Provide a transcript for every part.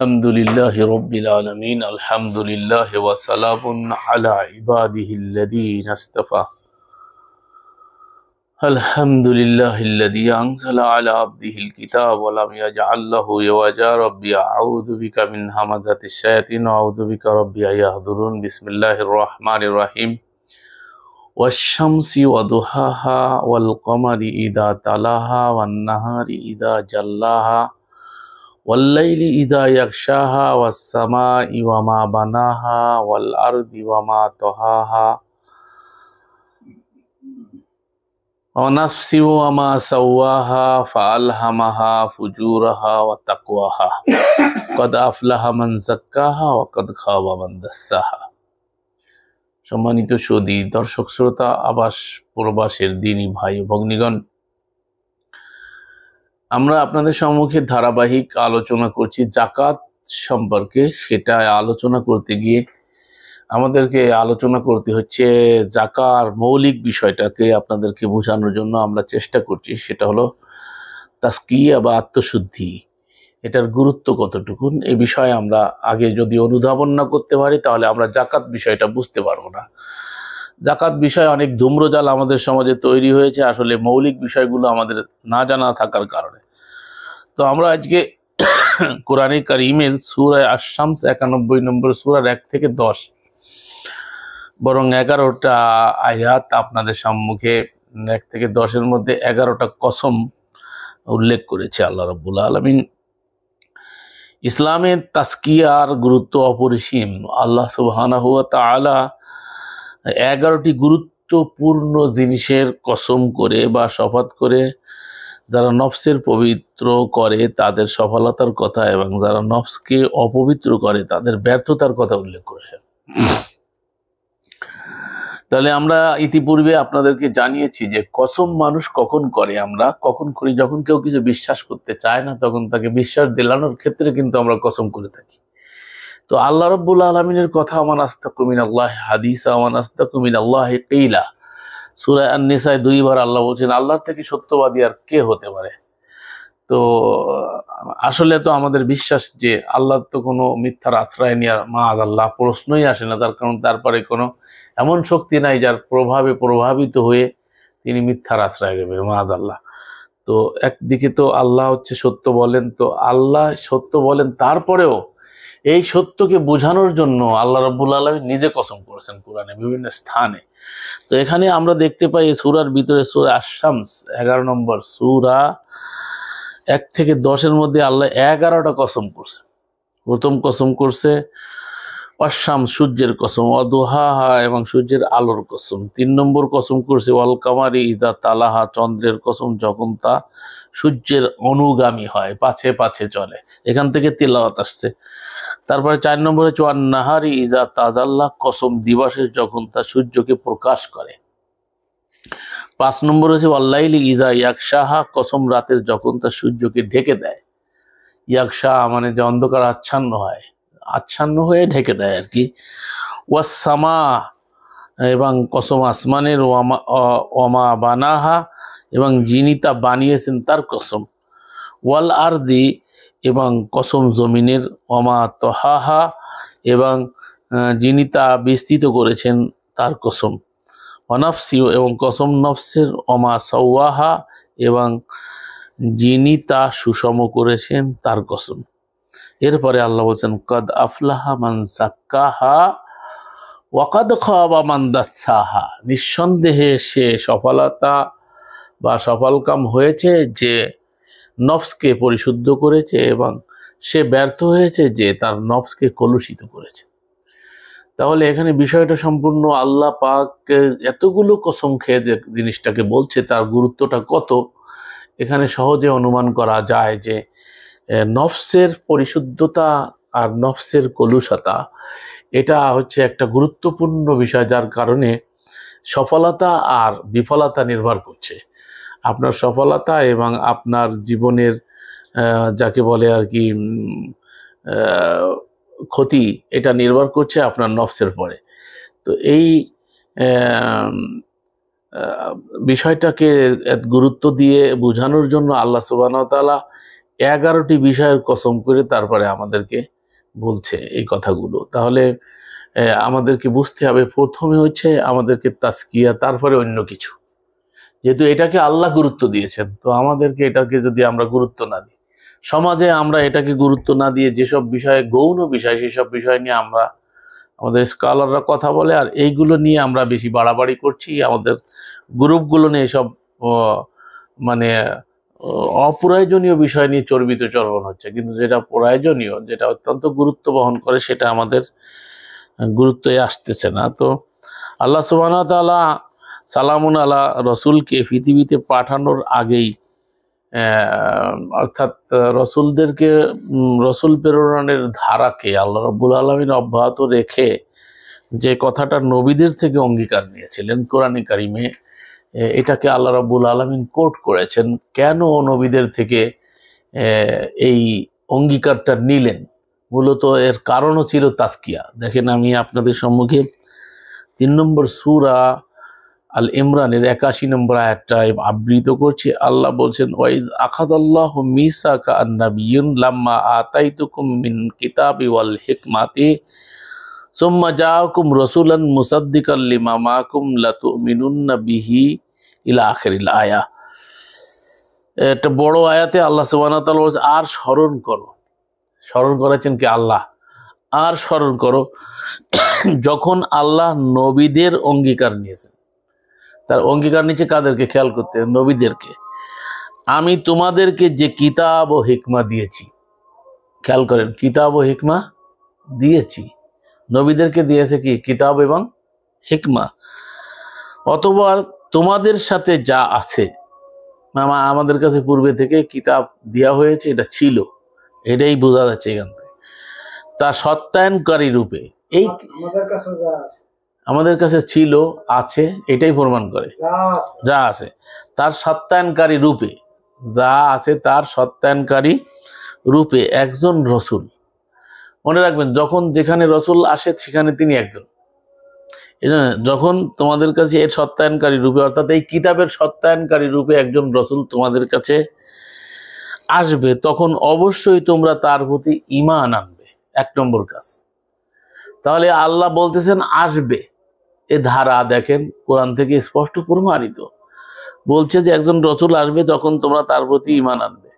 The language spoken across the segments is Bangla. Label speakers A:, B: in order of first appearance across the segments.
A: الحمد لله رب العالمين الحمد لله وسلام على عباده الذين اصطفى الحمد لله الذي أنزل على عبده الكتاب ولم يجعل له عوجا ربي أعوذ بك من همزة الشياطين وأعوذ بك ربي أن يحضرون بسم الله الرحمن الرحيم والشمس وضحاها والقمر إذا تلاها والنهار إذا جلاها والليل إذا يغشاها والسماء وما بناها والأرض وما طحاها ونفس وما سواها فألهمها فجورها وتقواها قد أفلح من زكاها وقد خاب من دساها। সম্মানিত সুধী দর্শক শ্রোতা আবাস প্রবাসের দিনী ভাই ভগ্নীগণ, আমরা আপনাদের সম্মুখে ধারাবাহিক আলোচনা করছি যাকাত সম্পর্কে। সেটা আলোচনা করতে গিয়ে আমাদেরকে আলোচনা করতে হচ্ছে যাকার মৌলিক বিষয়টাকে আপনাদেরকে বোঝানোর জন্য আমরা চেষ্টা করছি। সেটা হলো তাসকিয়া বা আত্মশুদ্ধি, এটার গুরুত্ব কতটুকু এই বিষয়ে আমরা আগে যদি অনুধাবন না করতে পারি তাহলে আমরা যাকাত বিষয়টা বুঝতে পারবো না। যাকাত বিষয়ে অনেক ধূম্রজাল আমাদের সমাজে তৈরি হয়েছে আসলে মৌলিক বিষয়গুলো আমাদের না জানা থাকার কারণে। তো আমরা আজকে কোরআনে কারীমের সূরা আশ-শামস 91 নম্বর সূরার 1 থেকে 10 বরং 11টা আয়াত আপনাদের সম্মুখে 1 থেকে 10-এর মধ্যে 11টা কসম উল্লেখ করেছে আল্লাহ রাব্বুল আলামিন। ইসলামের তাসকিয়ার গুরুত্ব অপরিসীম। আল্লাহ সুবহানাহু ওয়া তাআলা 11টি গুরুত্বপূর্ণ জিনিসের কসম করে বা শপথ করে যারা নফসের পবিত্র করে তাদের সফলতার কথা এবং যারা নফসকে অপবিত্র করে তাদের ব্যর্থতার কথা উল্লেখ করেছেন। তাহলে আমরা ইতিপূর্বে আপনাদেরকে জানিয়েছি যে কসম মানুষ কখন করে, আমরা কখন করি যখন কেউ কিছু বিশ্বাস করতে চায় না তখন তাকে বিশ্বাস দিলানোর ক্ষেত্রে কিন্তু আমরা কসম করে থাকি। তো আল্লাহ রাব্বুল আলামিনের কথা আমান আস্তাকু মিনাল্লাহি হাদিসা আমান আস্তাকু মিনাল্লাহি কিলা, সূরা আন-নিসায় 2 বার আল্লাহ বলছেন আল্লাহর থেকে সত্যবাদী আর কে হতে পারে। তো আসলে তো আমাদের বিশ্বাস যে আল্লাহ তো কোনো মিথ্যার আশ্রয় নেওয়ার মাআযাল্লাহ প্রশ্নই আসে না, তার কারণ তারপরে কোনো এমন শক্তি নাই যার প্রভাবে প্রভাবিত হয়ে তিনি মিথ্যার আশ্রয় নেবেন মাআযাল্লাহ। তো একদিকে তো আল্লাহ হচ্ছে সত্য বলেন, তো আল্লাহ সত্য বলেন তারপরেও এই সত্যকে বোঝানোর জন্য আল্লাহ রাব্বুল আলামিন নিজে কসম করেছেন কোরআনে বিভিন্ন স্থানে। তো এখানে আমরা দেখতে পাই এই সূরার ভিতরে সূরা আশ-শামস 11 নম্বর সূরা 1 থেকে 10-এর মধ্যে আল্লাহ 11টা কসম করছে। প্রথম কসম করছে আশ-শামস সূর্যের কসম, ওয়াদুহাহা এবং সূর্যের আলোর কসম। 3 নম্বর কসম করছে ওয়াল কামারি ইযা তালাহা চন্দ্রের কসম যখন তা সূর্যের অনুগামী হয়, পাছে পাছে চলে, এখান থেকে তিলাওয়াত আসছে। তারপরে 4 নম্বরে ওয়ান নাহারি ইযা তাজাল্লা কসম দিবসের যখন তা সূর্যকে প্রকাশ করে। 5 নম্বর হচ্ছে ওয়াল্লাইলি ইযা ইয়াকশাহা কসম রাতের যখন তা সূর্যকে ঢেকে দেয়। ইয়াকশা মানে যে অন্ধকার আচ্ছন্ন হয়, আচ্ছন্ন হয়ে ঢেকে দেয় আর কি। ওয়াসসামা এবং কসম আসমানের, ওয়ামা বানাহা এবং যিনি তা বানিয়েছেন তার কসম। ওয়াল আরদি এবং কসম জমিনের, ওয়ামা তহাহা এবং যিনি তা বিস্তৃত করেছেন তার কসম। ওয়ানাফসি এবং কসম নফসের, ওমা সাওয়াহা এবং যিনি তা সুষম করেছেন তার কসম। এরপরে আল্লাহ বলছেন কদ আফলাহা মান যাক্কাহা ওয়া কদ খাবা মান দাসসাহা, নিঃসন্দেহে সে সফলতা বা সফলকাম হয়েছে যে নফসকে পরিশুদ্ধ করেছে এবং সে ব্যর্থ হয়েছে যে তার নফসকে কলুষিত করেছে। তাহলে এখানে বিষয়টা সম্পূর্ণ আল্লাহ পাক এতগুলো কসম খেয়ে যে জিনিসটাকে বলছে তার গুরুত্বটা কত এখানে সহজে অনুমান করা যায় যে নফসের পরিশুদ্ধতা আর নফসের কলুষতা এটা হচ্ছে একটা গুরুত্বপূর্ণ বিষয়, যার কারণে সফলতা আর বিফলতা নির্ভর করছে। আপনার সফলতা এবং আপনার জীবনের যাকে বলে আর কি ক্ষতি, এটা নির্ভর করছে আপনার নফসের পরে। তো এই বিষয়টাকে গুরুত্ব দিয়ে বোঝানোর জন্য আল্লাহ সুবহানাহু ওয়া তাআলা 11টি বিষয়ের কসম করে তারপরে আমাদেরকে বলছে এই কথাগুলো। তাহলে আমাদেরকে বুঝতে হবে প্রথমে হচ্ছে আমাদেরকে তাসকিয়া, তারপরে অন্য কিছু। যেহেতু এটাকে আল্লাহ গুরুত্ব দিয়েছেন, তো আমাদেরকে এটাকে যদি আমরা গুরুত্ব না দিই, সমাজে আমরা এটাকে গুরুত্ব না দিয়ে যেসব বিষয়ে গৌণ বিষয়, সেসব বিষয় নিয়ে আমাদের স্কলাররা কথা বলে, আর এইগুলো নিয়ে আমরা বেশি বাড়াবাড়ি করছি। আমাদের গ্রুপগুলো নিয়ে সব মানে অপ্রয়োজনীয় বিষয় নিয়ে চর্বিত চর্বণ হচ্ছে, কিন্তু যেটা প্রয়োজনীয়, যেটা অত্যন্ত গুরুত্ব বহন করে, সেটা আমাদের গুরুত্বে আসতেছে না। তো আল্লাহ সুবহানাহু ওয়া তাআলা সালামুন আলা রসুলকে পৃথিবীতে পাঠানোর আগেই, অর্থাৎ রসুলদেরকে, রসুল প্রেরণের ধারাকে আল্লাহ রাব্বুল আলামিন অব্যাহত রেখে যে কথাটা নবীদের থেকে অঙ্গীকার নিয়েছিলেন কোরআনে কারিমে, এটাকে আল্লাহ রাব্বুল আলামিন কোট করেছেন। কেন নবীদের থেকে এই অঙ্গীকারটা নিলেন? মূলত এর কারণও ছিল তাসকিয়া। দেখেন, আমি আপনাদের সম্মুখে 3 নম্বর সূরা আল ইমরানের 81 নম্বর আয়াতটা আবৃত করছি। আল্লাহ বলছেন, ওয়াইদ আখাযাল্লাহু মিসাকা আন-নাবিয়্যিন লাম্মা আতাইতুকুম মিন কিতাবি ওয়াল হিকমাতি সুম্মা জাআকুম রাসূলান মুসাদ্দিকাল লিমা মাআকুম লাতুমিনুন্না বিহি ইলা আখিরিল আয়া। একটা বড় আয়াতে আল্লাহ সুবহানাহু ওয়া তাআলা বলছেন, আর স্মরণ করো। স্মরণ করেছেন কি? আল্লাহ। আর স্মরণ করো যখন আল্লাহ নবীদের অঙ্গীকার নিয়েছেন। তার অঙ্গীকার নিচে কাদেরকে খেয়াল করতে? নবীদেরকে। আমি তোমাদেরকে যে কিতাব ও হিকমা দিয়েছি, খেয়াল করেন, কিতাব ও হিকমা দিয়েছি। নবীদেরকে দিয়েছে কি? কিতাব এবং হিকমা। অথবা তোমাদের সাথে যা আছে, আমাদের কাছে পূর্বে থেকে কিতাব দেওয়া হয়েছে, এটা ছিল, এটাই বোঝা যাচ্ছে এখান থেকে। তা সত্যায়নকারী রূপে এই আমাদের কাছে ছিল, আছে, এটাই প্রমাণ করে। যা আছে তার সত্যায়নকারী রূপে, যা আছে তার সত্যায়নকারী রূপে একজন রসুল। মনে রাখবেন, যখন যেখানে রসুল আসে সেখানে তিনি একজন। যখন তোমাদের কাছে এর সত্যায়নকারী রূপে, অর্থাৎ এই কিতাবের সত্যায়নকারী রূপে একজন রসুল তোমাদের কাছে আসবে, তখন অবশ্যই তোমরা তার প্রতি ঈমান আনবে। 1 নম্বর কাজ। তাহলে আল্লাহ বলতেছেন আসবে, এ ধারা দেখেন কোরআন থেকে স্পষ্ট প্রমাণিত। বলছে যে একজন রসুল আসবে, তখন তোমরা তার প্রতি ঈমান আনবে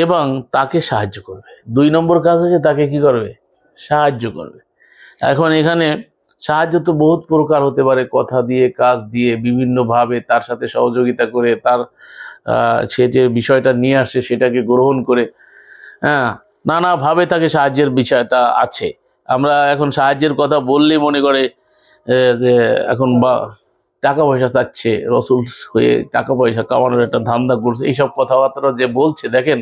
A: এবং তাকে সাহায্য করবে। 2 নম্বর কাজ হচ্ছে তাকে কি করবে? সাহায্য করবে। এখন এখানে সাহায্য তো বহুত প্রকার হতে পারে, কথা দিয়ে, কাজ দিয়ে, বিভিন্নভাবে তার সাথে সহযোগিতা করে, তার সে যে বিষয়টা নিয়ে আসে সেটাকে গ্রহণ করে, নানাভাবে তাকে সাহায্যের বিষয়টা আছে। আমরা এখন সাহায্যের কথা বললেই মনে করে যে এখন টাকা পয়সা চাচ্ছে, রসুল হয়ে টাকা পয়সা কামানোর একটা ধান্দা করছে, এইসব কথাবার্তা যে বলছে। দেখেন,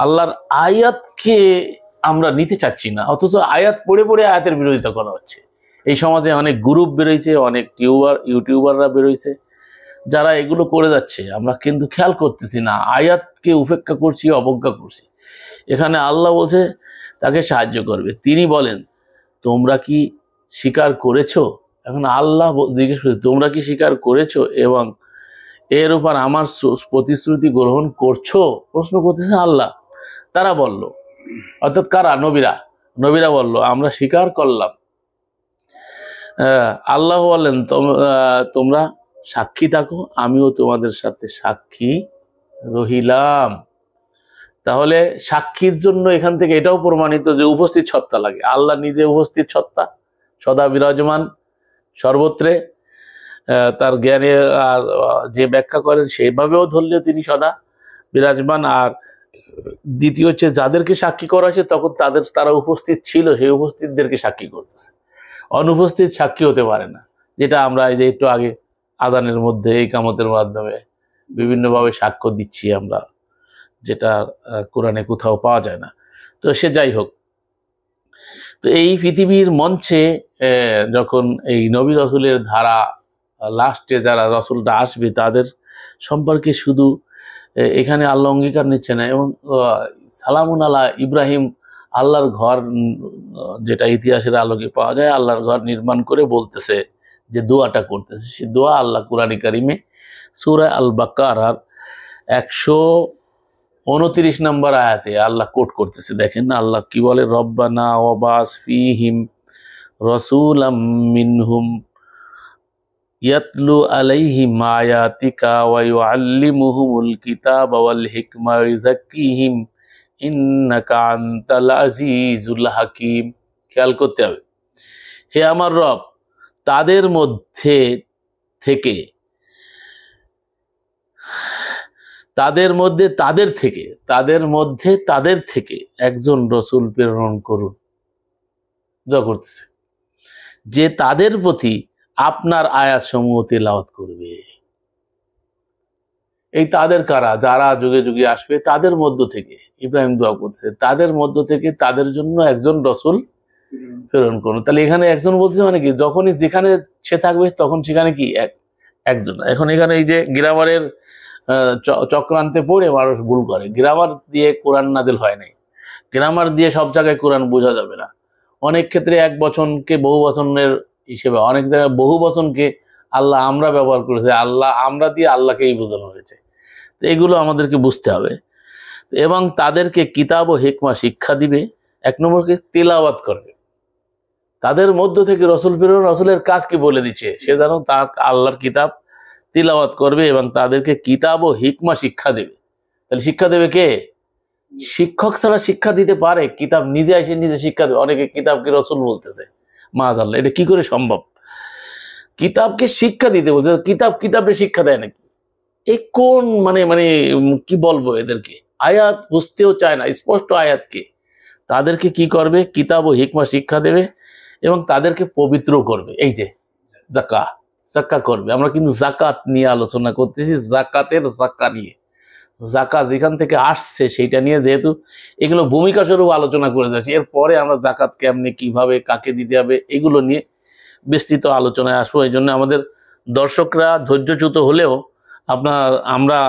A: আল্লাহর আয়াতকে আমরা নিতে চাচ্ছি না, অথচ আয়াত পড়ে পড়ে আয়াতের বিরোধিতা করা হচ্ছে। এই সমাজে অনেক গ্রুপ বেরোইছে, অনেক ইউটিউবাররা বেরোইছে, যারা এগুলো করে যাচ্ছে। আমরা কিন্তু খেয়াল করতেছি না, আয়াতকে উপেক্ষা করছি, অবজ্ঞা করছি। এখানে আল্লাহ বলছে তাকে সাহায্য করবে। তিনি বলেন, তোমরা কি স্বীকার করেছো? এখন আল্লাহ জিজ্ঞেস করছে, তোমরা কি স্বীকার করেছো এবং এর উপর আমার প্রতিশ্রুতি গ্রহণ করছো? প্রশ্ন করতেছে আল্লাহ। তারা বলল, অর্থাৎ কারা? নবীরা বলল, আমরা স্বীকার করলাম। আল্লাহ বলেন, তোমরা সাক্ষী থাকো, আমিও তোমাদের সাথে সাক্ষী রহিলাম। তাহলে সাক্ষীর জন্য এখান থেকে এটাও প্রমাণিত যে উপস্থিত সত্তা লাগে। আল্লাহ নিজে উপস্থিত সত্তা, সদা বিরাজমান সর্বত্রে। তার জ্ঞানে আর যে ব্যাখ্যা করেন সেইভাবেও ধরলেও তিনি সদা বিরাজমান। আর দ্বিতীয় হচ্ছে, যাদেরকে সাক্ষী করা হয়েছে তখন তারা উপস্থিত ছিল, সেই উপস্থিতদেরকে সাক্ষী করতেছে। অনুপস্থিত সাক্ষী হতে পারে না, যেটা আমরা এই যে একটু আগে আজানের মধ্যে, এই কামতের মাধ্যমে বিভিন্নভাবে সাক্ষ্য দিচ্ছি আমরা, যেটা কোরআনে কোথাও পাওয়া যায় না। তো সে যাই হোক, তো এই পৃথিবীর মঞ্চে যখন এই নবী রসুলের ধারা লাস্টে যারা রসুলটা আসবে তাদের সম্পর্কে শুধু এখানে আল্লাহ অঙ্গীকার নিচ্ছে না, এবং সালামুন আলা ইব্রাহিম, আল্লাহর ঘর, যেটা ইতিহাসের আলোকে পাওয়া যায়, আল্লাহর ঘর নির্মাণ করে বলতেছে যে দোয়াটা করতেছে, সেই দোয়া আল্লাহ কুরআনে কারিমে সূরা আল বাকারার 29 নম্বর আয়াতে আল্লাহ কোট করতেছে, দেখেন আল্লাহ কি বলে, রব্বানা ওয়াবাস ফীহিম রাসূলাম মিনহুম ইয়াতলু আলাইহিম আয়াতিকা ওয়া ইউআল্লিমুহুমুল কিতাবা ওয়াল হিকমা ওয়া ইউযাক্কিহিম ইন্নাকা আনতাল আজিজুল হাকীম। খেয়াল করতে হবে, হে আমার রব, তাদের মধ্যে থেকে একজন রসুল প্রেরণ করুন। দোয়া করতেছে যে তাদের প্রতি আপনার আয়াত সমূহ তিলাওয়াত করবে। এই তাদের কারা? যারা যুগে যুগে আসবে তাদের মধ্য থেকে। ইব্রাহিম দোয়া করছে তাদের মধ্য থেকে তাদের জন্য একজন রসুল প্রেরণ করুন। তাহলে এখানে একজন বলছে মানে কি, যখনই যেখানে সে থাকবে তখন সেখানে কি একজন। এখন এখানে এই যে গ্রামারের চক্রান্তে পড়ে মানুষ ভুল করে, গ্রামার দিয়ে কোরআন নাজিল হয় নাই। গ্রামার দিয়ে সব জায়গায় কোরআন বোঝা যাবে না। অনেক ক্ষেত্রে এক বচনকে বহু বচনের হিসেবে, অনেক জায়গায় বহু বচনকে আল্লাহ আমরা ব্যবহার করেছে, আল্লাহ আমরা দিয়ে আল্লাহকেই বোঝানো হয়েছে। তো এগুলো আমাদেরকে বুঝতে হবে। এবং তাদেরকে কিতাব ও হিকমা শিক্ষা দিবে। এক নম্বরকে তিলাওয়াত করবে। তাদের মধ্য থেকে রসুল প্রেরণ, রসুলের কাজ কি বলে দিচ্ছে, সে যেন তা আল্লাহর কিতাব তিলাওয়াত করবে এবং তাদেরকে কিতাব ও হিকমা শিক্ষা দেবে। তাহলে শিক্ষা দেবে কে? শিক্ষক ছাড়া শিক্ষা দিতে পারে? কিতাব নিজে এসে নিজে শিক্ষা দেবে? অনেকে কিতাবকে রসুল বলতেছে, মাআযাল্লাহ, এটা কি করে সম্ভব? কিতাবকে শিক্ষা দিতে বলছে, কিতাবকে শিক্ষা দেয় নাকি? এই কোন মানে মানে কি বলবো এদেরকে? আয়াত বুঝতেও চায় না, স্পষ্ট আয়াতকে। তাদেরকে কি করবে? কিতাব ও হিকমা শিক্ষা দেবে এবং তাদেরকে পবিত্র করবে। এই যে জাকাত করবে। আমরা কিন্তু জাকাত নিয়ে আলোচনা করতেছি, জাকাতের জাকা নিয়ে, জাকাত যেখান থেকে আসছে সেইটা নিয়ে, যেহেতু এগুলো ভূমিকা স্বরূপ আলোচনা করে যাচ্ছি। এরপরে আমরা জাকাত কেমনে, কিভাবে, কাকে দিতে হবে, এগুলো নিয়ে বিস্তৃত আলোচনায় আসবো। এই জন্য আমাদের দর্শকরা ধৈর্যচ্যুত হলেও আমরা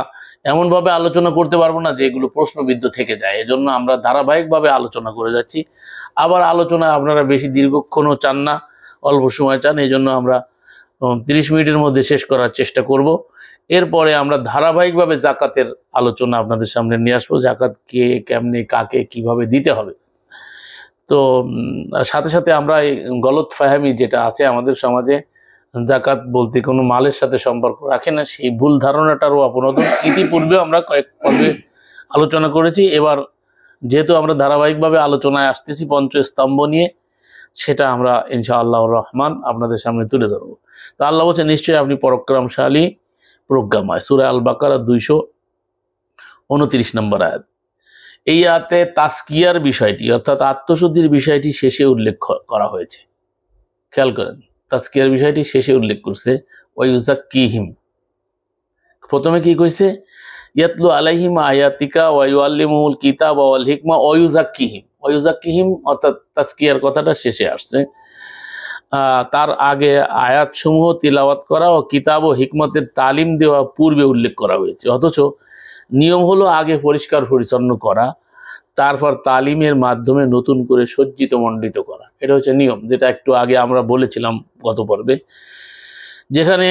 A: এমনভাবে আলোচনা করতে পারবো না যে এগুলো প্রশ্নবিদ্ধ থেকে যায়। এজন্য আমরা ধারাবাহিকভাবে আলোচনা করে যাচ্ছি। আবার আলোচনা আপনারা বেশি দীর্ঘক্ষণও চান না, অল্প সময় চান, এই জন্য আমরা 30 মিনিটের মধ্যে শেষ করার চেষ্টা করব। এরপরে আমরা ধারাবাহিকভাবে জাকাতের আলোচনা আপনাদের সামনে নিয়ে আসবো। জাকাত কে, কেমনে, কাকে, কিভাবে দিতে হবে। তো সাথে সাথে আমরা এই গলত ফাহামি যেটা আছে আমাদের সমাজে, জাকাত বলতে কোনো মালের সাথে সম্পর্ক রাখে না, সেই ভুল ধারণাটারও অপনোদন ইতিপূর্বে আমরা কয়েক পর্বে আলোচনা করেছি। এবার যেহেতু আমরা ধারাবাহিকভাবে আলোচনায় আসতেছি পঞ্চস্তম্ভ নিয়ে, সেটা আমরা ইনশাআল্লাহ রহমান আপনাদের সামনে তুলে ধরবো। তো আল্লাহ বলছে, নিশ্চয়ই আপনি পরাক্রমশালী প্রজ্ঞাময়। সূরা আল বাকারা 229 নম্বর আয়াত। এই আয়াতে তাসকিয়ার বিষয়টি, অর্থাৎ আত্মশুদ্ধির বিষয়টি শেষে উল্লেখ করা হয়েছে। খেয়াল করেন, তাসকিয়ার বিষয়টি শেষে উল্লেখ করছে। ওয়ায়ুযাক্কিহিম, প্রথমে কি কইছে? ইয়াতলু আলাইহিম আয়াতিকা ওয়া ইউআল্লিমুহুল কিতাবা ওয়াল হিকমা ওয়ায়ুযাক্কিহিম, অর্থাৎ তাসকিয়ার কথাটা শেষে আসছে। তার আগে আয়াতসমূহ তিলাওয়াত করা ও কিতাব ও হিকমতের তালিম দেওয়া পূর্বে উল্লেখ করা হয়েছে। অথচ নিয়ম হলো আগে পরিষ্কার পরিচ্ছন্ন করা, তারপর তালিমের মাধ্যমে নতুন করে সজ্জিত মণ্ডিত করা। এটা হচ্ছে নিয়ম, যেটা একটু আগে আমরা বলেছিলাম গত পর্বে। যেখানে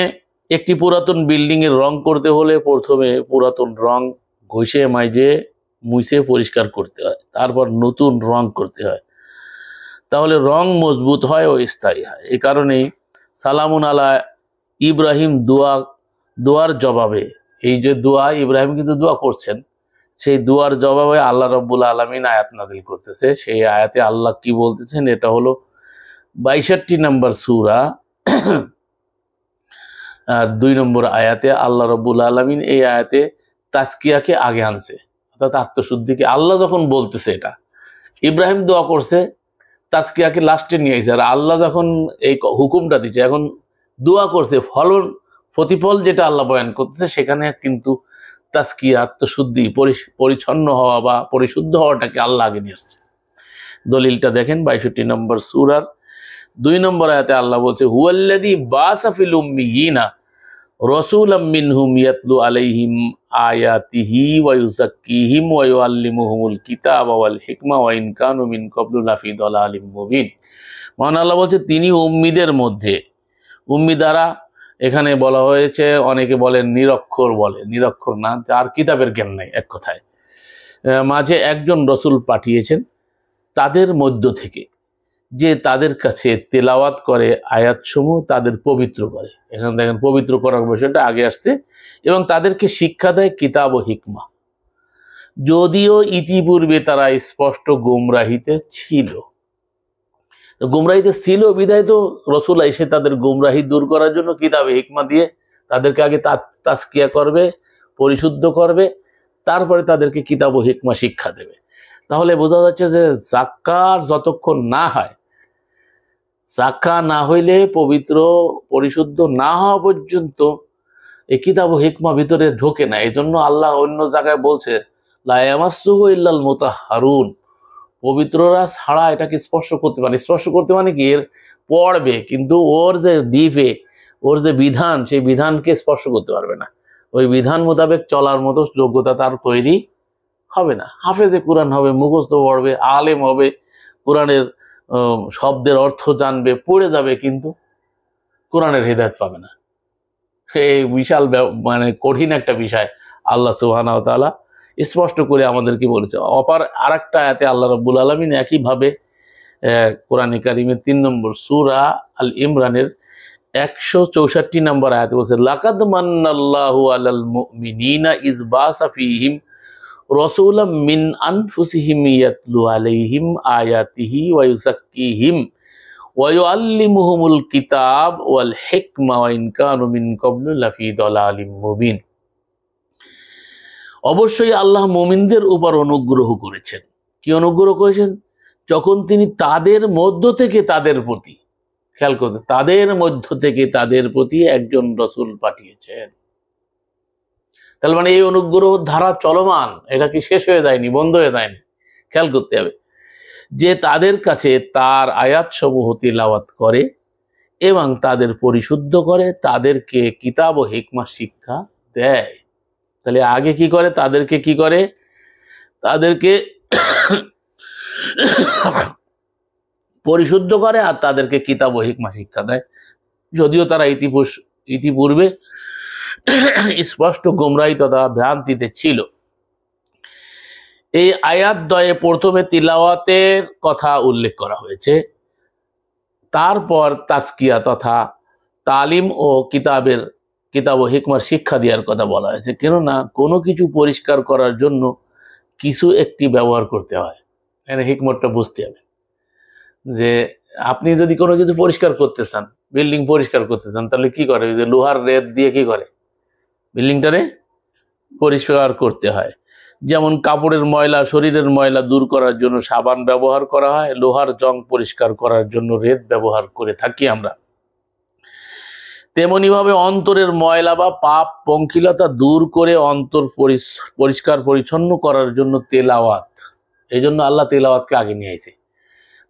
A: একটি পুরাতন বিল্ডিং এর রং করতে হলে প্রথমে পুরাতন রং ঘষে মাইজে মুছে পরিষ্কার করতে হয়, তারপর নতুন রং করতে হয়, তাহলে রং মজবুত হয় ও স্থায়ী হয়। এই কারণেই সালামুন আলা ইব্রাহিম দোয়ার জবাবে, এই যে দোয়া, ইব্রাহিম কিন্তু দোয়া করছেন, সেই দোয়ার জবাবে আল্লাহ রাব্বুল আলামিন আয়াত নাযিল করতেছে। সেই আয়াতে আল্লাহ কি বলতেছেন? এটা হলো 62 নম্বর সূরা 2 নম্বর আয়াতে আল্লাহ রাব্বুল আলামিন এই আয়াতে তাজকিয়াকে আগে আনছে, অর্থাৎ আত্মশুদ্ধিকে। আল্লাহ যখন বলতেছে, এটা ইব্রাহিম দোয়া করছে, তাজকিয়াকে লাস্টে নিয়ে এসে, আর আল্লাহ যখন এই হুকুমটা দিচ্ছে, এখন দোয়া করছে, প্রতিফল যেটা আল্লাহ বয়ান করতেছে, সেখানে কিন্তু তাজকিয়া, আত্মশুদ্ধি, পরিচ্ছন্ন হওয়া বা পরিশুদ্ধ হওয়াটাকে আল্লাহ আগে নিয়ে আসছে। দলিলটা দেখেন 62 নম্বর সূরার 2 নম্বর আয়াতে আল্লাহ বলছে, হুয়াল্লাযী বা'সা ফিল উম্মিয়িনা রাসূলাম মিনহুম ইয়াতলু আলাইহিম আয়াতিহি ওয়া ইউযাক্কিহিম ওয়া ইউআল্লিমুহুমুল কিতাবা ওয়াল হিকমা ওয়া ইন কানু মিন ক্বাবলু লাফি দালালিম মুবিন। মহান আল্লাহ বলছে, তিনি উম্মিদের মধ্যে, উম্মি দ্বারা এখানে বলা হয়েছে, অনেকে বলেন নিরক্ষর, বলে নিরক্ষর না, যার কিতাবের জ্ঞান নাই, এক কথায় মাঝে একজন রসুল পাঠিয়েছেন তাদের মধ্য থেকে, যে তাদের কাছে তেলাওয়াত করে আয়াতসমূহ, তাদের পবিত্র করে। এখানে দেখেন পবিত্র করার বিষয়টা আগে আসছে, এবং তাদেরকে শিক্ষা দেয় কিতাব ও হিকমা, যদিও ইতিপূর্বে তারা স্পষ্ট গুমরাহিতে ছিল। তো গুমরাহিতে ছিল বিধায় তো রসুল এসে তাদের গুমরাহি দূর করার জন্য কিতাবে হিকমা দিয়ে তাদেরকে আগে তাজকিয়া করবে, পরিশুদ্ধ করবে, তারপরে তাদেরকে কিতাব ও হিকমা শিক্ষা দেবে। তাহলে বোঝা যাচ্ছে যে যাক্কাত যতক্ষণ না হয়, যাক্কাত না হইলে, পবিত্র পরিশুদ্ধ না হওয়া পর্যন্ত এই কিতাব ও হিকমা ভিতরে ঢোকে না। এই জন্য আল্লাহ অন্য জায়গায় বলছে লা ইয়ামাসসুহু ইল্লাল মুতাহহারুন, পবিত্ররা ছাড়া এটাকে স্পর্শ করতে পারে। স্পর্শ করতে মানে কি, এর পড়বে, কিন্তু ওর যে ডিফে, ওর যে বিধান, সেই বিধানকে স্পর্শ করতে পারবে না। ওই বিধান মোতাবেক চলার মতো যোগ্যতা তার তৈরি হবে না। হাফেজে কোরআন হবে, মুখস্থ পড়বে, আলেম হবে, কোরআনের শব্দের অর্থ জানবে, পড়ে যাবে, কিন্তু কোরআনের হিদায়াত পাবে না। এই বিশাল মানে কঠিন একটা বিষয় আল্লাহ সুবহানাহু ওয়া তাআলা স্পষ্ট করে আমাদেরকে বলেছে। অপার আর একটা আয়াতে আল্লাহ রাব্বুল আলামিন একইভাবে কোরআনে কারিমের 3 নম্বর সূরা আল ইমরানের 164 নম্বর আয়াতে বলছে, লাকাদ মান্নাল্লাহু আলাল মুমিনিনা ইয বাসা ফীহিম রাসূলাম মিন আনফুসিহিম ইয়াতলু আলাইহিম আয়াতিহি ওয়া ইউযাক্কিহিম ওয়া ইউআল্লিমুহুমুল কিতাব ওয়াল হিকমা ওয়া ইন কানু মিন ক্বাবলু লাফি দালালিম মুবিন। অবশ্যই আল্লাহ মুমিনদের উপর অনুগ্রহ করেছেন। কি অনুগ্রহ করেছেন? যখন তিনি তাদের মধ্য থেকে তাদের প্রতি, খেয়াল করতে, তাদের মধ্য থেকে তাদের প্রতি একজন রসুল পাঠিয়েছেন। তাহলে মানে এই অনুগ্রহ ধারা চলমান, এটা কি শেষ হয়ে যায়নি, বন্ধ হয়ে যায়নি। খেয়াল করতে হবে যে তাদের কাছে তার আয়াতসমূহ তিলাওয়াত করে এবং তাদের পরিশুদ্ধ করে, তাদেরকে কিতাব ও হিকমা শিক্ষা দেয়। তাহলে আগে কি করে? তাদেরকে কি করে? তাদেরকে পরিশুদ্ধ করে আর তাদেরকে কিতাব ও হিকমা শিক্ষা দেয়, যদিও তারা ইতিপূর্বে স্পষ্ট গোমরাহি তথা ভ্রান্তিতে ছিল। এই আয়াত দ্বয়ে প্রথমে তিলাওয়াতের কথা উল্লেখ করা হয়েছে, তারপর তাজকিয়া তথা তালিম ও কিতাব ও হিকমার শিক্ষা দেওয়ার কথা বলা হয়েছে। কেননা কোনো কিছু পরিষ্কার করার জন্য কিছু একটি ব্যবহার করতে হয়। এখানে হিকমতটা বুঝতে হবে যে আপনি যদি কোনো কিছু পরিষ্কার করতে চান, বিল্ডিং পরিষ্কার করতে চান, তাহলে কি করে? যে লোহার রেত দিয়ে কি করে? বিল্ডিংটারে পরিষ্কার করতে হয়। যেমন কাপড়ের ময়লা, শরীরের ময়লা দূর করার জন্য সাবান ব্যবহার করা হয়, লোহার জং পরিষ্কার করার জন্য রেত ব্যবহার করে থাকি আমরা। তেমনিভাবে অন্তরের ময়লা বা পাপ পঙ্কিলতা দূর করে অন্তর পরিষ্কার পরিচ্ছন্ন করার জন্য তেলাওয়াত, এই জন্য আল্লাহ তেলাওয়াতকে আগে নিয়ে আসে,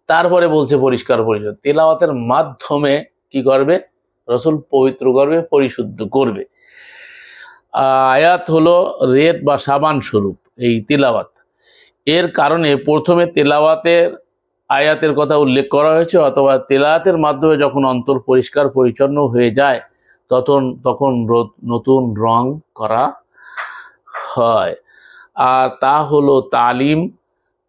A: তারপরে বলছে পরিষ্কার পরিচ্ছন্ন। তেলাওয়াতের মাধ্যমে কি করবে? রসুল পবিত্র করবে, পরিশুদ্ধ করবে। আয়াত হলো রেত বা সাবান স্বরূপ এই তিলাওয়াত। এর কারণে প্রথমে তেলাওয়াতের আয়াতের কথা উল্লেখ করা হয়েছে, অথবা তেলাওয়াতের মাধ্যমে যখন অন্তর পরিষ্কার পরিচ্ছন্ন হয়ে যায় তখন নতুন রং করা হয়। আর তা হলো তালিম,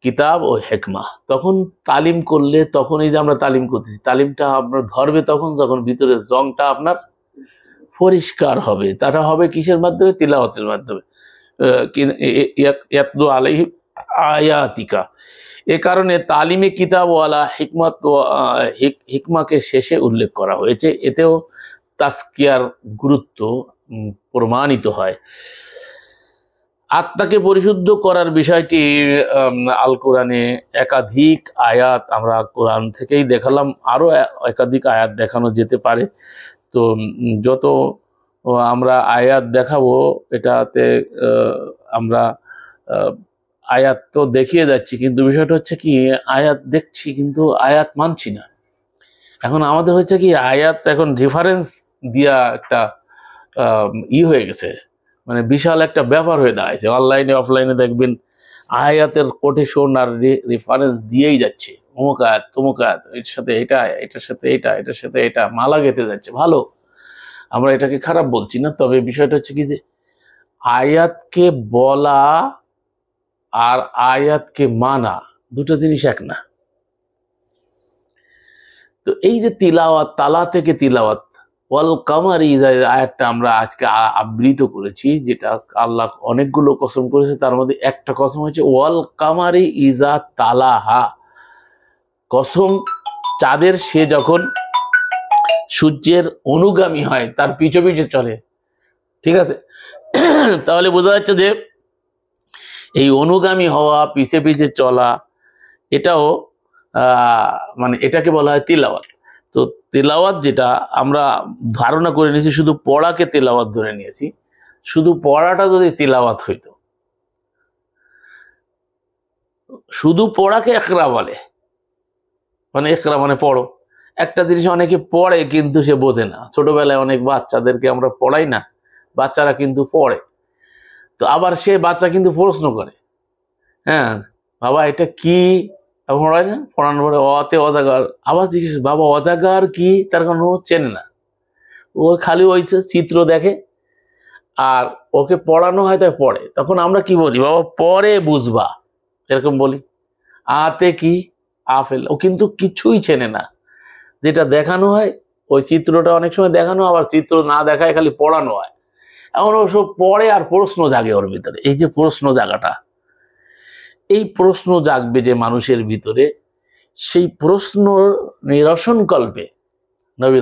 A: কিতাব ও হিকমা। তখন তালিম করলে, তখন এই যে আমরা তালিম করতেছি, তালিমটা আপনার ধরবে তখন যখন ভিতরের জংটা আপনার পরিষ্কার হবে। তাটা হবে কিসের মাধ্যমে? তিলাওয়াতের মাধ্যমে। ইয়াতলু আলাইহিম আয়াতিকা। এ কারণে তালিমে কিতাব ওয়ালা হিকমাকে শেষে উল্লেখ করা হয়েছে। এতেও তাজকিয়ার গুরুত্ব প্রমাণিত হয়। আত্মাকে পরিশুদ্ধ করার বিষয়টি আল কোরআনে একাধিক আয়াত আমরা কোরআন থেকেই দেখালাম, আরও একাধিক আয়াত দেখানো যেতে পারে। তো যত আমরা আয়াত দেখাবো, এটাতে আমরা আয়াত তো দেখিয়ে যাচ্ছি, কিন্তু বিষয়টা হচ্ছে কি, আয়াত দেখছি কিন্তু আয়াত মানছি না। এখন আমাদের হচ্ছে কি, আয়াত এখন রেফারেন্স দিয়া একটা হয়ে গেছে, মানে বিশাল একটা ব্যাপার হয়ে দাঁড়াইছে। অনলাইনে অফলাইনে দেখবেন আয়াতের কোটেশন আর রেফারেন্স দিয়েই যাচ্ছে, অমুক আয়াত তমুক আয়াত, এর সাথে এটা, এটার সাথে এটা, এটার সাথে এটা, মালা গেঁথে যাচ্ছে। ভালো, আমরা এটাকে খারাপ বলছি না, তবে বিষয়টা হচ্ছে কি যে আয়াতকে বলা আর আয়াতকে মানা, দুটো জিনিস এক না। তো এই যে তিলাওয়াত, তালা থেকে তিলাওয়াত, ওয়াল কামারি আয়াতটা আমরা আজকে আবৃত করেছি, যেটা আল্লাহ অনেকগুলো কসম করেছে, তার মধ্যে একটা কসম হচ্ছে ওয়াল কামারি ইজা তালাহা, কসম চাঁদের সে যখন সূর্যের অনুগামী হয়, তার পিছু পিছু চলে। ঠিক আছে, তাহলে বোঝা যাচ্ছে যে এই অনুগামী হওয়া, পিছে পিছে চলা, এটাও মানে এটাকে বলা হয় তিলাওয়াত। তো তেলাওয়াত যেটা আমরা ধারণা করে নিয়েছি, শুধু পড়াকে তেলাওয়াত ধরে নিয়েছি। শুধু পড়াটা যদি তেলাওয়াত হইতো, শুধু পড়াকে একরা বলে, মানে একরা মানে পড়ো। একটা জিনিস অনেকে পড়ে কিন্তু সে বোঝে না। ছোটবেলায় অনেক বাচ্চাদেরকে আমরা পড়াই না, বাচ্চারা কিন্তু পড়ে। তো আবার সে বাচ্চা কিন্তু প্রশ্ন করে, হ্যাঁ বাবা এটা কি, পড়ায় না, পড়ানোর পরে অতে অজাগার, আবার জিজ্ঞেস বাবা অজাগার কি, তার কারণ ও চেনে না, ও খালি ওই চিত্র দেখে আর ওকে পড়ানো হয় তাই পড়ে। তখন আমরা কি বলি, বাবা পরে বুঝবা, এরকম বলি। আতে কি, আফেল, ও কিন্তু কিছুই চেনে না। যেটা দেখানো হয় ওই চিত্রটা অনেক সময় দেখানো, আবার চিত্র না দেখায় খালি পড়ানো হয়। এখন ও সব পড়ে আর প্রশ্ন জাগে ওর ভিতরে। এই যে প্রশ্ন জাগাটা, এই প্রশ্ন জাগবে যে মানুষের ভিতরে, সেই প্রশ্ন নিরসন কল্পে নবী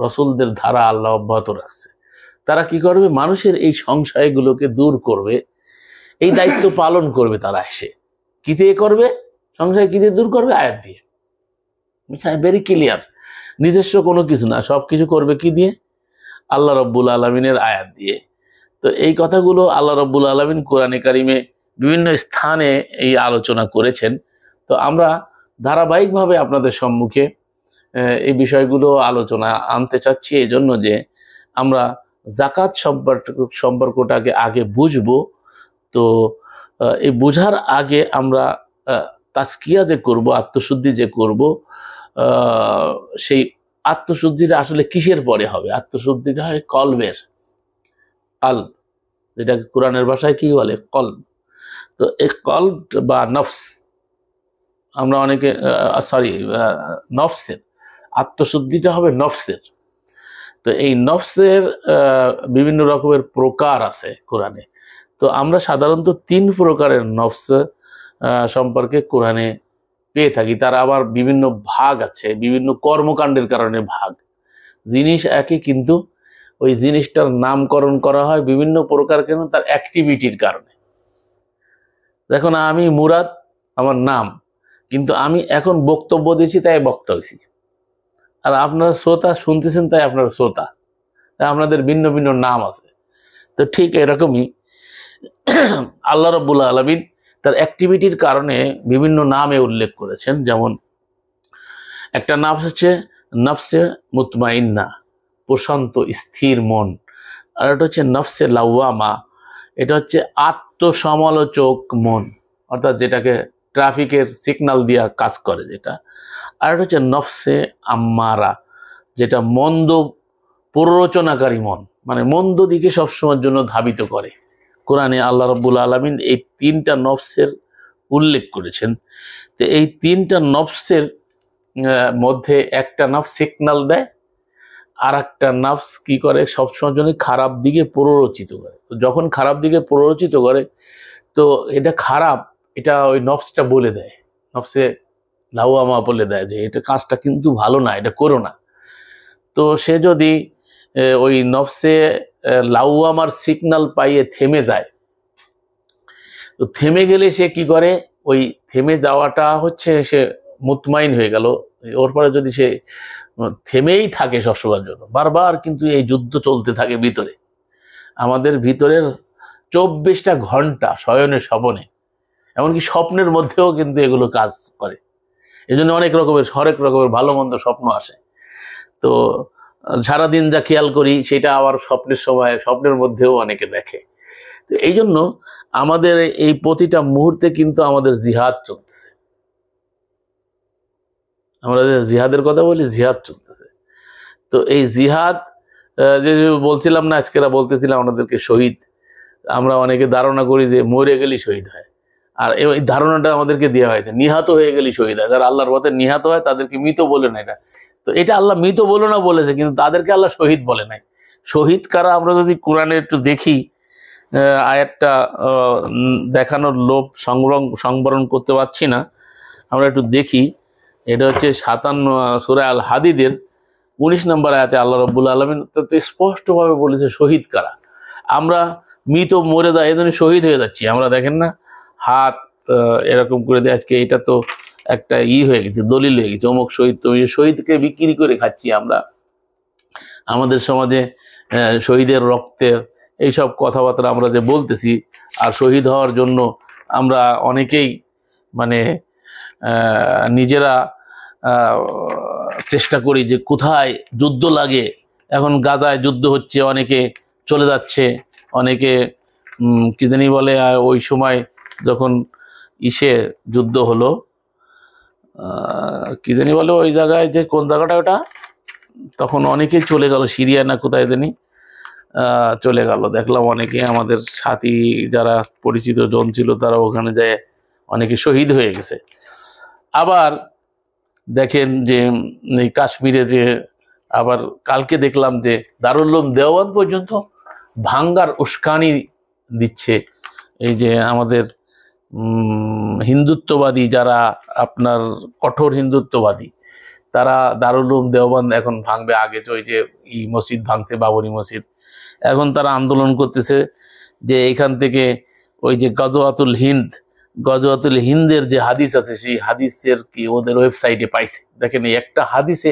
A: রসুলদের ধারা আল্লাহ অব্যাহত রাখছে। তারা কি করবে, মানুষের এই সংশয়গুলোকে দূর করবে, এই দায়িত্ব পালন করবে। তারা এসে কি দিয়ে করবে, সংশয় কি দিয়ে দূর করবে, আয়াত দিয়ে। ভেরি ক্লিয়ার, নিজস্ব কোনো কিছু না, সবকিছু করবে কি দিয়ে, আল্লাহ রব্বুল আলমিনের আয়াত দিয়ে। তো এই কথাগুলো আল্লাহ রব্বুল আলমিন কোরআনে কারিমে বিভিন্ন স্থানে এই আলোচনা করেছেন। তো আমরা ধারাবাহিকভাবে আপনাদের সম্মুখে এই বিষয়গুলো আলোচনা আনতে চাচ্ছি, এই জন্য যে আমরা জাকাত সম্পর্কটাকে আগে বুঝবো। তো এই বোঝার আগে আমরা তাজকিয়া যে করব, আত্মশুদ্ধি যে করব, সেই আত্মশুদ্ধিটা আসলে কিসের পরে হবে? আত্মশুদ্ধিটা হয় কলবের, কলব, যেটাকে কোরআনের ভাষায় কি বলে, কলব। তো এই কলব বা নফস, আমরা অনেকে নফসের আত্মশুদ্ধিটা হবে নফসের। তো এই নফসের বিভিন্ন রকমের প্রকার আছে কোরআনে। তো আমরা সাধারণত 3 প্রকারের নফস সম্পর্কে কোরআনে পেয়ে থাকি। তার আবার বিভিন্ন ভাগ আছে, বিভিন্ন কর্মকাণ্ডের কারণে ভাগ। জিনিস একই, কিন্তু ওই জিনিসটার নামকরণ করা হয় বিভিন্ন প্রকার, কেন, তার অ্যাক্টিভিটির কারণে। দেখুন, আমি মুরাদ আমার নাম, কিন্তু আমি এখন বক্তব্য দিচ্ছি তাই বক্তা হয়েছি, আর আপনারা শ্রোতা শুনতেছেন তাই আপনারা শ্রোতা, তাই আপনাদের ভিন্ন ভিন্ন নাম আছে। তো ঠিক এরকমই আল্লাহ রাব্বুল আলামিন তার অ্যাক্টিভিটির কারণে বিভিন্ন নামে উল্লেখ করেছেন। যেমন একটা নাম হচ্ছে নফসে মুতমাইন্না, প্রশান্ত স্থির মন। আর এটা হচ্ছে নফসে লাওয়ামা, এটা হচ্ছে আত্মসমালোচক মন, অর্থাৎ যেটাকে ট্রাফিকের সিগন্যাল দিয়া কাজ করে যেটা। আর এটা হচ্ছে নফসে আম্মারা, যেটা মন্দ প্ররোচনাকারী মন, মানে মন্দ দিকে সবসময়ের জন্য ধাবিত করে। কোরআনে আল্লাহ রাব্বুল আলামিন এই 3টা নফসের উল্লেখ করেছেন। তো এই 3টা নফসের মধ্যে একটা নফস সিগন্যাল দেয়, আর একটা নফস কি করে, সবসময়ের জন্য খারাপ দিকে প্ররোচিত করে। তো যখন খারাপ দিকে প্ররোচিত করে, তো এটা খারাপ, এটা ওই নফসটা বলে দেয়, নফসে লাওয়ামা বলে দেয় যে এটা কাজটা কিন্তু ভালো না, এটা করো না। তো সে যদি ওই নফসে লাওয়ামার সিগন্যাল পাইয়ে থেমে যায়, তো থেমে গেলে সে কি করে, ওই থেমে যাওয়াটা হচ্ছে সে মুতমাইন হয়ে গেল। ওর পরে যদি সে থেমেই থাকে সবসময়ের জন্য, বারবার কিন্তু এই যুদ্ধ চলতে থাকে ভিতরে, আমাদের ভিতরের 24টা ঘন্টা শয়নে স্বপনে, এমনকি স্বপ্নের মধ্যেও কিন্তু এগুলো কাজ করে। এই জন্য হরেক রকমের ভালো মন্দ স্বপ্ন আসে। তো সারাদিন যা খেয়াল করি সেটা আবার স্বপ্নের মধ্যেও অনেকে দেখে। তো এই জন্য আমাদের এই প্রতিটা মুহূর্তে কিন্তু আমাদের জিহাদ চলতেছে। আমরা যে জিহাদের কথা বলি, জিহাদ চলতেছে। তো এই জিহাদ যে বলছিলাম না, আজকেরা বলতেছিলাম আমাদেরকে শহীদ, আমরা অনেকে ধারণা করি যে মরে গেলেই শহীদ হয়। আর এই ধারণাটা আমাদেরকে দেওয়া হয়েছে, নিহত হয়ে গেলে শহীদ হয়, যারা আল্লাহর পথে নিহত হয় তাদেরকে মৃত বলে না। তো এটা আল্লাহ মৃত বলে না বলেছে, কিন্তু তাদেরকে আল্লাহ শহীদ বলে নাই। শহীদ কারা আমরা যদি কোরআনে একটু দেখি, আয়াতটা দেখানোর লোভ সংবরণ করতে পারছি না, আমরা একটু দেখি। এটা হচ্ছে 57 সূরা আল হাদিদের 19 নম্বর আয়াতে আল্লাহ রাব্বুল আলামিন স্পষ্টভাবে বলেছে শহীদ কারা। আমরা মৃত মরে যায় এই জন্য শহীদ হয়ে যাচ্ছি। আমরা দেখেন না হাত এরকম করে দেয়, আজকে এটা তো একটা হয়ে গেছে, দলিল হয়ে গেছে, অমুক শহীদ, তো শহীদকে বিক্রি করে খাচ্ছি আমরা। আমাদের সমাজে শহীদের রক্তে এইসব কথাবার্তা আমরা যে বলতেছি, আর শহীদ হওয়ার জন্য আমরা অনেকেই মানে নিজেরা চেষ্টা করি যে কোথায় যুদ্ধ লাগে। এখন গাজায় যুদ্ধ হচ্ছে, অনেকে চলে যাচ্ছে, অনেকে কি জানি বলে, ওই সময় যখন যুদ্ধ হলো, কি জানি বলে ওই জায়গায়, যে কোন জায়গাটা ওটা, তখন অনেকেই চলে গেল, সিরিয়া না কোথায় জানি চলে গেল। দেখলাম অনেকে আমাদের সাথী যারা পরিচিত জন ছিল তারা ওখানে যায় অনেকে শহীদ হয়ে গেছে। আবার দেখেন যে এই কাশ্মীরে যে আবার কালকে দেখলাম যে দারুল উলুম দেওবন্দ পর্যন্ত ভাঙ্গার উস্কানি দিচ্ছে। এই যে আমাদের হিন্দুত্ববাদী যারা আপনার কঠোর হিন্দুত্ববাদী, তারা দারুল উলুম দেওবন্দ এখন ভাঙবে। আগে তো ওই যে মসজিদ ভাঙছে, বাবরি মসজিদ, এখন তারা আন্দোলন করতেছে যে এখান থেকে ওই যে গজওয়াতুল হিন্দের যে হাদিস আছে, সেই হাদিসের কি ওদের ওয়েবসাইটে পাইছে। দেখেন এই একটা হাদিসে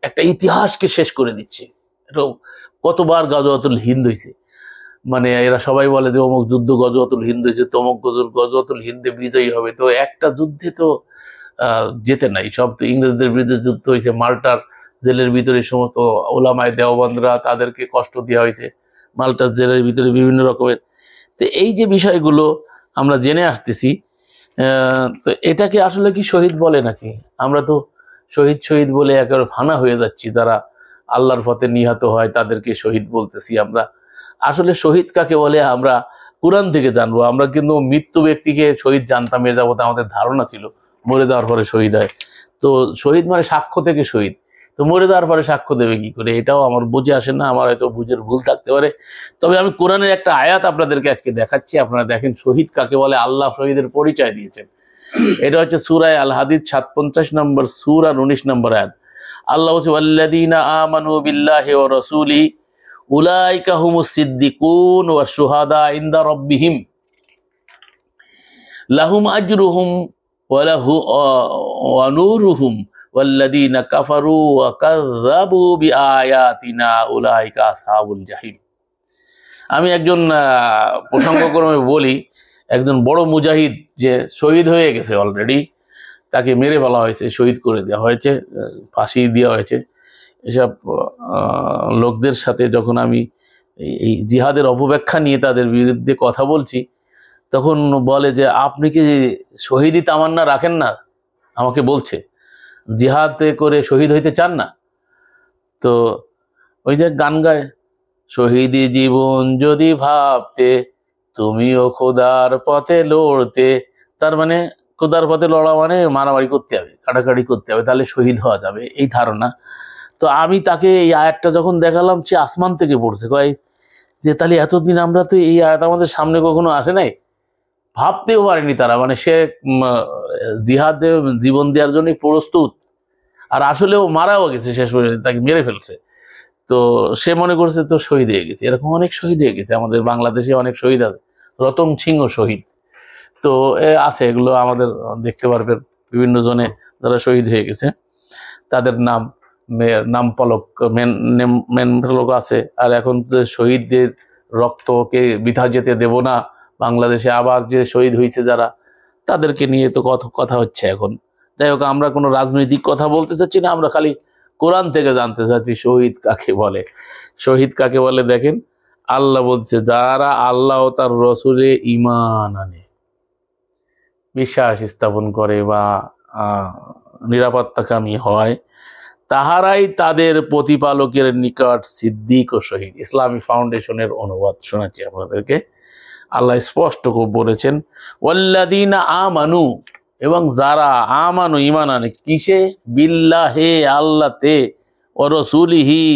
A: একটা ইতিহাসকে শেষ করে দিচ্ছে। এটা কতবার গজওয়াতুল হিন্দ হয়েছে, মানে এরা সবাই বলে যে অমুক যুদ্ধ গজওয়াতুল হিন্দ হয়েছে, তমুক গজওয়াতুল হিন্দে বিজয়ী হবে। তো একটা যুদ্ধে তো যেতে নাই, সব তো ইংরেজদের বিরুদ্ধে যুদ্ধ হয়েছে। মাল্টার জেলের ভিতরে সমস্ত ওলামায়ে দেওবন্দরা, তাদেরকে কষ্ট দেওয়া হয়েছে মাল্টার জেলের ভিতরে বিভিন্ন রকমের। তো এই যে বিষয়গুলো আমরা জেনে আসতেছি, তো এটাকে আসলে কি শহীদ বলে নাকি? আমরা তো শহীদ বলে একেবারে ফানা হয়ে যাচ্ছি। যারা আল্লাহর পথে নিহত হয় তাদেরকে শহীদ বলতেছি আমরা। আসলে শহীদ কাকে বলে আমরা কোরআন থেকে জানবো। আমরা কিন্তু মৃত্যু ব্যক্তিকে শহীদ জানতাম, এ যাবত আমাদের ধারণা ছিল মরে যাওয়ার পরে শহীদ হয়। তো শহীদ মানে সাক্ষ্য থেকে শহীদ, তো মরে যাওয়ার পরে সাক্ষ্য দেবে কি করে, এটাও আমার বুঝে আসে না। আমার হয়তো বুঝের ভুল থাকতে পারে। তবে আমি কোরআনের একটা আয়াত আপনাদেরকে আজকে দেখাচ্ছি, আপনারা দেখেন শহীদ কাকে বলে। আল্লাহ শহীদের পরিচয় দিয়েছেন। এটা হচ্ছে সূরা আল হাদিদ 57 নম্বর সূরা 19 নম্বর আয়াত। আল্লাহ বলছে ওয়াল্লাযীনা আমানু বিল্লাহি ওয়া রাসূলি উলাইকা হুমুস সিদ্দিকুন ওয়াশ শুহাদা ইনদা রাব্বিহিম লাহুম আজরুহুম ওয়া লাহু ওয়া নূরুহুম ওয়াল্লাযীনা কাফারু ওয়া কাযযাবু বিআয়াতিনা উলাইকা আসহাবুল জাহিম। আমি একজন প্রসঙ্গক্রমে বলি, একজন বড় মুজাহিদ যে শহীদ হয়ে গেছে অলরেডি, তাকে মেরে ফেলা হয়েছে, শহীদ করে দেওয়া হয়েছে, ফাঁসি দেওয়া হয়েছে। এসব লোকদের সাথে যখন আমি এই জিহাদের অপব্যাখ্যা নিয়ে তাদের বিরুদ্ধে কথা বলছি, তখন বলে যে আপনি কি শহীদি তামান্না রাখেন না? আমাকে বলছে জিহাদে করে শহীদ হইতে চান না? তো ওই যে গান গায়, শহীদি জীবন যদি ভাবতে তুমিও খোদার পথে লড়তে। তার মানে খোদার পথে লড়া মানে মারামারি করতে হবে, কাটাকাটি করতে হবে, তাহলে শহীদ হওয়া যাবে, এই ধারণা। তো আমি তাকে এই আয়াতটা যখন দেখালাম, সে আসমান থেকে পড়ছে, কয় যে তাহলে এতদিন আমরা তো এই আয়াত আমাদের সামনে কখনো আসে নাই, ভাবতেও পারেনি তারা। মানে সে জিহাদে জীবন দেওয়ার জন্য প্রস্তুত, আর আসলেও মারাও গেছে, শেষ পর্যন্ত তাকে মেরে ফেলছে। তো সে মনে করছে তো শহীদ হয়ে গেছে। এরকম অনেক শহীদ হয়ে গেছে আমাদের বাংলাদেশে, অনেক শহীদ আছে। রতন সিংহ শহীদ তো আছে, এগুলো আমাদের দেখতে পারবেন বিভিন্ন জনে যারা শহীদ হয়ে গেছে, তাদের নাম ফলক মেন ফলক আছে। আর এখন শহীদদের রক্তকে বৃথা যেতে দেব না, বাংলাদেশে আবার যে শহীদ হয়েছে যারা, তাদেরকে নিয়ে তো কথা হচ্ছে এখন। যাই হোক, আমরা কোনো রাজনৈতিক কথা বলতে চাচ্ছি না, আমরা খালি কোরআন থেকে জানতে চাচ্ছি শহীদ কাকে বলে। শহীদ কাকে বলে দেখেন, আল্লাহ বলছে যারা আল্লাহ ও তার রসুলে ঈমান আনে, বিশ্বাস স্থাপন করে বা নিরাপত্তাকামী হয়, তাহারাই তাদের প্রতিপালকের নিকট সিদ্দিক ও শহীদ। ইসলামী ফাউন্ডেশনের অনুবাদ শোনাচ্ছি আপনাদেরকে। আল্লাহ স্পষ্ট করে বলেছেন ওয়াল্লাযীনা আমানু, এবং যারা আমানু ঈমান আনে কিসে, বিল্লাহে আল্লাহতে, ও রসুলিহি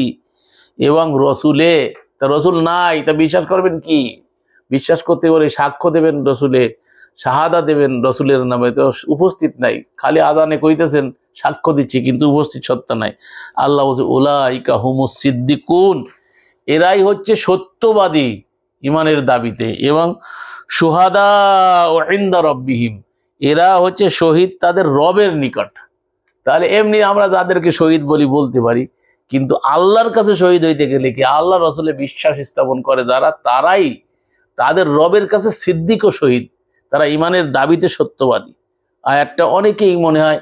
A: এবং রসুলে। তা রসুল নাই, তা বিশ্বাস করবেন কি? বিশ্বাস করতে বলে সাক্ষ্য দেবেন রসুলে, শাহাদা দেবেন রসুলের নামে, তো উপস্থিত নাই, খালি আজানে কইতেছেন সাক্ষ্য দিচ্ছি কিন্তু উপস্থিত সত্তা নাই। আল্লাহ বলছে উলাইকা হুমুস সিদ্দিকুন, এরাই হচ্ছে সত্যবাদী ইমানের দাবিতে, এবং শুহাদা ইনদা রাব্বিহিম, এরা হচ্ছে শহীদ তাদের রবের নিকট। তাহলে এমনি আমরা যাদেরকে শহীদ বলি বলতে পারি, কিন্তু আল্লাহর কাছে শহীদ হইতে গেলে কি, আল্লাহ রসুলে বিশ্বাস স্থাপন করে যারা, তারাই তাদের রবের কাছে সিদ্দিক ও শহীদ, তারা ইমানের দাবিতে সত্যবাদী। আয়াতটা অনেকেই মনে হয়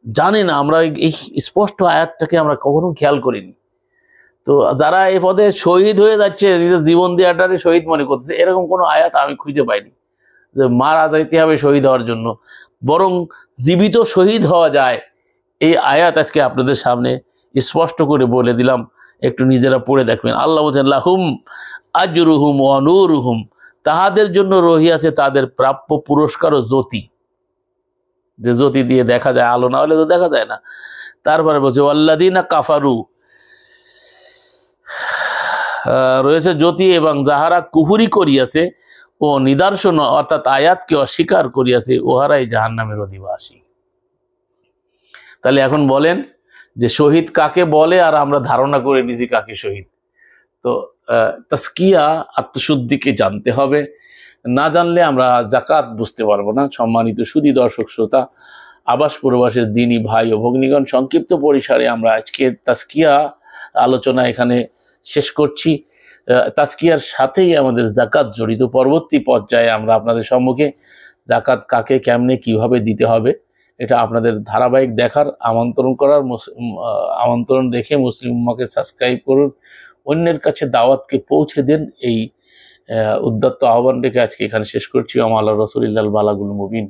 A: জানে না, আমরা এই স্পষ্ট আয়াতটাকে আমরা কখনো খেয়াল করিনি। তো যারা এই পদে শহীদ হয়ে যাচ্ছে, নিজের জীবন দেওয়াটারে শহীদ মনে করছে, এরকম কোনো আয়াত আমি খুঁজে পাইনি যে মারা যাইতে হবে শহীদ হওয়ার জন্য, বরং জীবিত শহীদ হওয়া যায়। এই আয়াত আজকে আপনাদের সামনে স্পষ্ট করে বলে দিলাম, একটু নিজেরা পড়ে দেখবেন। আল্লাহ বলছেন লাহুম আজরুহুম ওয়া নূরুহুম, তাহাদের জন্য রহিয়াছে তাদের প্রাপ্য পুরস্কার ও জ্যোতি, যে জ্যোতি দিয়ে দেখা যায়, আলো না হলে তো দেখা যায় না। তারপরে বলছে ওয়াল্লাযীনা কাফারু, রয়েছে জ্যোতি, এবং যাহারা কুফরি করিয়াছে ও নিদর্শন অর্থাৎ আয়াতকে অস্বীকার করিয়াছে, ওহারাই জাহান্নামের অধিবাসী। তাহলে এখন বলেন যে শহীদ কাকে বলে, আর আমরা ধারণা করে নিছি কাকে শহীদ। তো তাসকিয়া আত্মশুদ্ধিকে জানতে হবে, না জানলে আমরা জাকাত বুঝতে পারবো না। সম্মানিত সুধী দর্শক শ্রোতা, আবাস প্রবাসের দিনী ভাই ও ভগ্নীগণ, সংক্ষিপ্ত পরিসরে আমরা আজকে তাসকিয়া আলোচনা এখানে শেষ করছি। তাসকিয়ার সাথেই আমাদের জাকাত জড়িত। পরবর্তী পর্যায়ে আমরা আপনাদের সম্মুখে জাকাত কাকে কেমনে কিভাবে দিতে হবে এটা আপনাদের ধারাবাহিক দেখার আমন্ত্রণ রেখে মুসলিম উম্মাহকে সাবস্ক্রাইব করুন, অন্যের কাছে দাওয়াতকে পৌঁছে দেন, এই উদ্যত্ত আহ্বান রেখে আজকে এখানে শেষ করছি। আল্লাহ রাসূলিল্লাহ বালাগুল মুবিন।